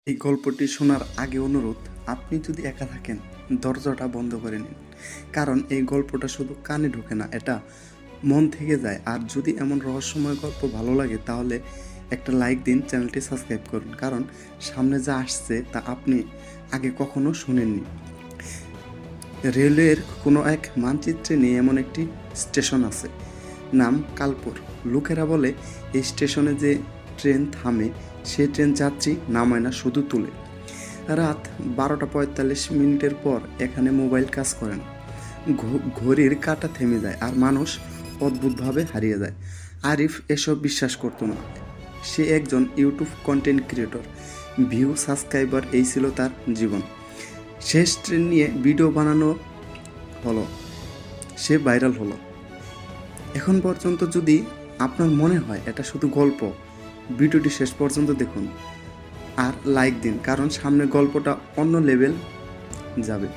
এই গল্পটি শোনার আগে অনুরোধ, আপনি যদি একা থাকেন দরজাটা বন্ধ করে নিন, কারণ এই গল্পটা শুধু কানে ঢোকে না, এটা মন থেকে যায়। আর যদি এমন রহস্যময় গল্প ভালো লাগে তাহলে একটা লাইক দিন, চ্যানেলটি সাবস্ক্রাইব করুন, কারণ সামনে যা আসছে তা আপনি আগে কখনো শুনেননি। রেলওয়ের কোনো এক মানচিত্রে নিয়ে এমন একটি স্টেশন আছে, নাম কালপুর। লোকেরা বলে এই স্টেশনে যে ট্রেন থামে সে ট্রেন যাত্রী নামায় না, শুধু তুলে। রাত 12:45 পর এখানে মোবাইল কাজ করে না, ঘড়ির কাঁটা থেমে যায় আর মানুষ অদ্ভুতভাবে হারিয়ে যায়। আরিফ এসব বিশ্বাস করতো না। সে একজন YouTube content creator, view subscriber, এই ছিল তার জীবন। শেষ ট্রেন নিয়ে ভিডিও বানানো হলো, সে ভাইরাল হলো। এখন পর্যন্ত যদি আপনার মনে হয় এটা শুধু গল্প, ভিডিওটি শেষ পর্যন্ত দেখুন আর লাইক দিন, কারণ সামনে গল্পটা অন্য লেভেল যাবে।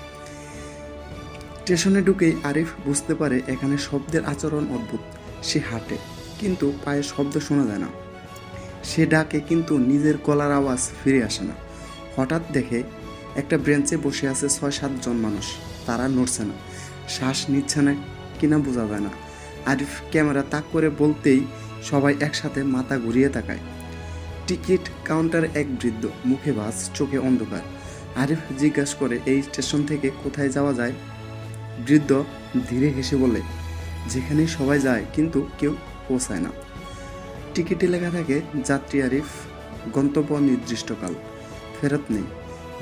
স্টেশনে ঢুকেই আরিফ বুঝতে পারে এখানে শব্দের আচরণ অদ্ভুত। সে হাঁটে, কিন্তু পায়ে শব্দ শোনা যায় না। সে ডাকে, কিন্তু নিজের গলার আওয়াজ ফিরে আসে না। হঠাৎ দেখে একটা ব্রেঞ্চে বসে আছে 6-7 জন মানুষ। তারা নড়ছে না, শ্বাস নিচ্ছে না কিনা বোঝা যায় না। আরিফ ক্যামেরা তাক করে বলতেই সবাই একসাথে মাথা ঘুরিয়ে তাকায়। টিকিট কাউন্টারে এক বৃদ্ধ, মুখে ভাঁজ, চোখে অন্ধকার। আরিফ জিজ্ঞাসা করে, এই স্টেশন থেকে কোথায় যাওয়া যায়? বৃদ্ধ ধীরে হেসে বলে, যেখানে সবাই যায় কিন্তু কেউ পৌঁছায় না। টিকিটে লেখা থাকে যাত্রী আরিফ, গন্তব্য নির্দিষ্টকাল, ফেরত নেই।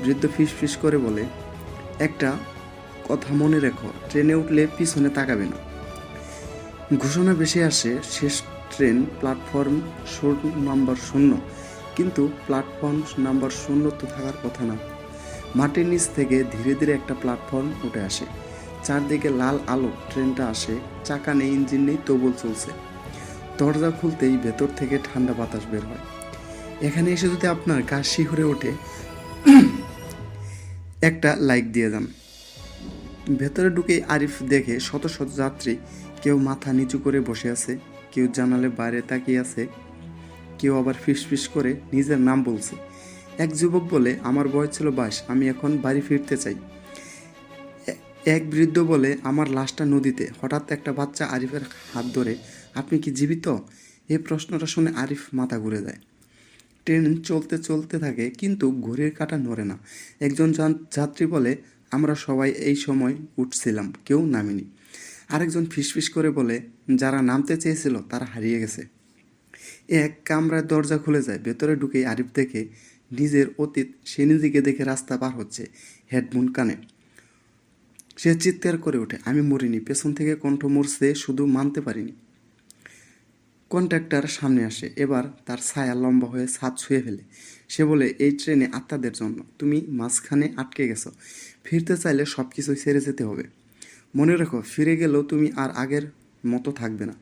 বৃদ্ধ ফিস করে বলে, একটা কথা মনে রেখো, ট্রেনে উঠলে পিছনে তাকাবে না। ঘোষণা বেশি আসে, শেষ ট্রেন প্ল্যাটফর্ম নাম্বার 0, কিন্তু প্ল্যাটফর্ম নাম্বার 0 তো থাকার কথা না। মাটির নিচ থেকে ধীরে ধীরে একটা প্ল্যাটফর্ম উঠে আসে। চারদিকে লাল আলো, ট্রেনটা আসে, চাকা নেই, ইঞ্জিন নেই, তবুও চলছে। দরজা খুলতেই ভেতর থেকে ঠান্ডা বাতাস বের হয়। এখানে এসে যদি আপনার গা শিহরে ওঠে, একটা লাইক দিয়ে যান। ভেতরে ঢুকেই আরিফ দেখে শত শত যাত্রী। কেউ মাথা নিচু করে বসে আছে, কেউ জানালে বাইরে তাকিয়ে আছে, কেউ আবার ফিস করে নিজের নাম বলছে। এক যুবক বলে, আমার বয়স ছিল 22, আমি এখন বাড়ি ফিরতে চাই। এক বৃদ্ধ বলে, আমার লাশটা নদীতে। হঠাৎ একটা বাচ্চা আরিফের হাত ধরে, আপনি কি জীবিত? এই প্রশ্নটা শুনে আরিফ মাথা ঘুরে যায়। ট্রেন চলতে থাকে, কিন্তু ঘড়ির কাঁটা নড়ে না। একজন যাত্রী বলে, আমরা সবাই এই সময় উঠছিলাম, কেউ নামেনি। আরেকজন ফিসফিস করে বলে, যারা নামতে চেয়েছিল তারা হারিয়ে গেছে। এক কামরার দরজা খুলে যায়। ভেতরে ঢুকেই আরিফ দেখে নিজের অতীত। সে নিজেকে দেখে রাস্তা পার হচ্ছে, হেডফোন কানে। সে চিৎকার করে ওঠে, আমি মরিনি। পেছন থেকে কণ্ঠ মরছে, শুধু মানতে পারিনি। কন্ট্রাক্টর সামনে আসে, এবার তার ছায়া লম্বা হয়ে ছাদ ছুঁয়ে ফেলে। সে বলে, এই ট্রেনে আত্মাদের জন্য, তুমি মাঝখানে আটকে গেছো। ফিরতে চাইলে সব কিছুই ছেড়ে যেতে হবে। মনে রেখো, ফিরে গেলেও তুমি আর আগের মতো থাকবে না।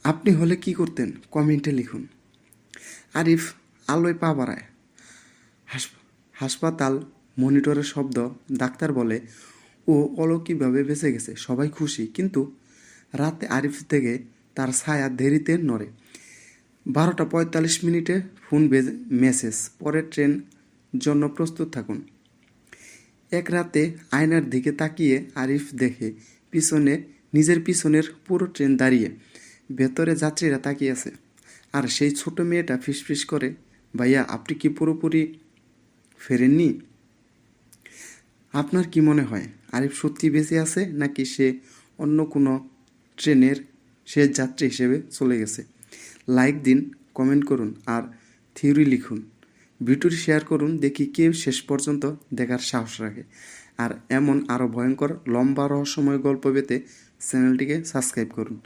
আপনি হলে কি করতেন? কমেন্টে লিখুন। আরিফ আলোয় পা বাড়ায়। হাসপাতাল, মনিটরের শব্দ। ডাক্তার বলে, ও অলৌকিকভাবে বেঁচে গেছে। সবাই খুশি, কিন্তু রাতে আরিফ থেকে তার ছায়া দেরিতে নড়ে। 12:45 ফোন বেজে, মেসেজ, পরের ট্রেন জন্য প্রস্তুত থাকুন। এক রাতে আয়নার দিকে তাকিয়ে আরিফ দেখে নিজের পিছনের পুরো ট্রেন দাঁড়িয়ে। ভেতরে যাত্রীরা তাকিয়ে আছে, আর সেই ছোট মেয়েটা ফিসফিস করে, ভাইয়া আপনি কি পুরোপুরি ফেরেননি? আপনার কি মনে হয় আরিফ সত্যি বেঁচে আছে, নাকি সে অন্য কোনো ট্রেনের শেষ যাত্রী হিসেবে চলে গেছে? লাইক দিন, কমেন্ট করুন আর থিওরি লিখুন। ভিডিওটি শেয়ার করুন, দেখি কেউ শেষ পর্যন্ত দেখার সাহস রাখে। আর এমন আরও ভয়ঙ্কর লম্বা রহস্যময় গল্প পেতে চ্যানেলটিকে সাবস্ক্রাইব করুন।